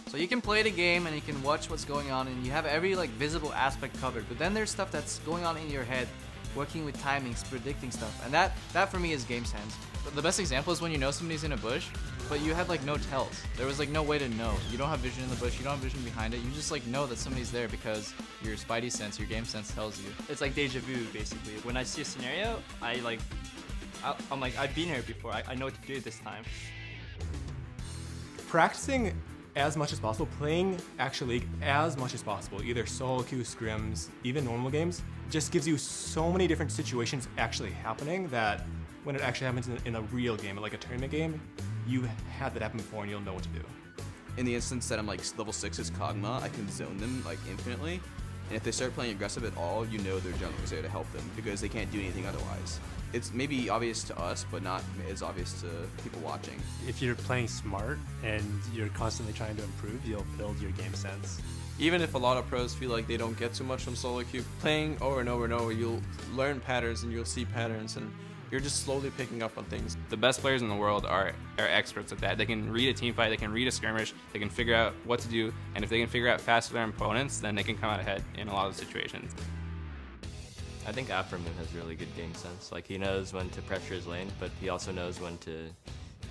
So you can play the game and you can watch what's going on and you have every like visible aspect covered. But then there's stuff that's going on in your head, working with timings, predicting stuff, and that for me is game sense. The best example is when you know somebody's in a bush, but you had like no tells. There was like no way to know. You don't have vision in the bush, you don't have vision behind it. You just like know that somebody's there because your spidey sense, your game sense tells you. It's like deja vu, basically. When I see a scenario, I'm like, I've been here before. I know what to do this time. Practicing as much as possible, playing actually as much as possible, either solo queue, scrims, even normal games, just gives you so many different situations actually happening that when it actually happens in a real game, like a tournament game, you had that happen before and you'll know what to do. In the instance that I'm like level 6 is Kog'Maw, I can zone them like infinitely. And if they start playing aggressive at all, you know their jungler's there to help them because they can't do anything otherwise. It's maybe obvious to us, but not as obvious to people watching. If you're playing smart and you're constantly trying to improve, you'll build your game sense. Even if a lot of pros feel like they don't get too much from solo queue, playing over and over and over, you'll learn patterns and you'll see patterns and you're just slowly picking up on things. The best players in the world are experts at that. They can read a team fight, they can read a skirmish, they can figure out what to do, and if they can figure out faster their opponents, then they can come out ahead in a lot of situations. I think Aframu has really good game sense. Like, he knows when to pressure his lane, but he also knows when to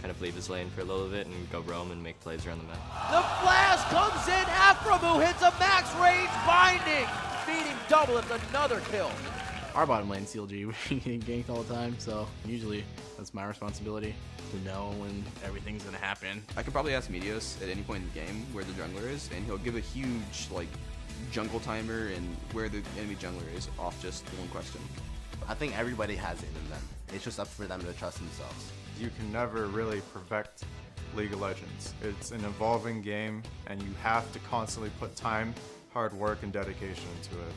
kind of leave his lane for a little bit and go roam and make plays around the map. The flash comes in, Aframu hits a max range binding, beating double, it's another kill. Our bottom lane CLG, we get ganked all the time, so usually that's my responsibility to know when everything's gonna happen. I could probably ask Meteos at any point in the game where the jungler is, and he'll give a huge like jungle timer and where the enemy jungler is off just one question. I think everybody has it in them. It's just up for them to trust themselves. You can never really perfect League of Legends. It's an evolving game, and you have to constantly put time, hard work, and dedication into it.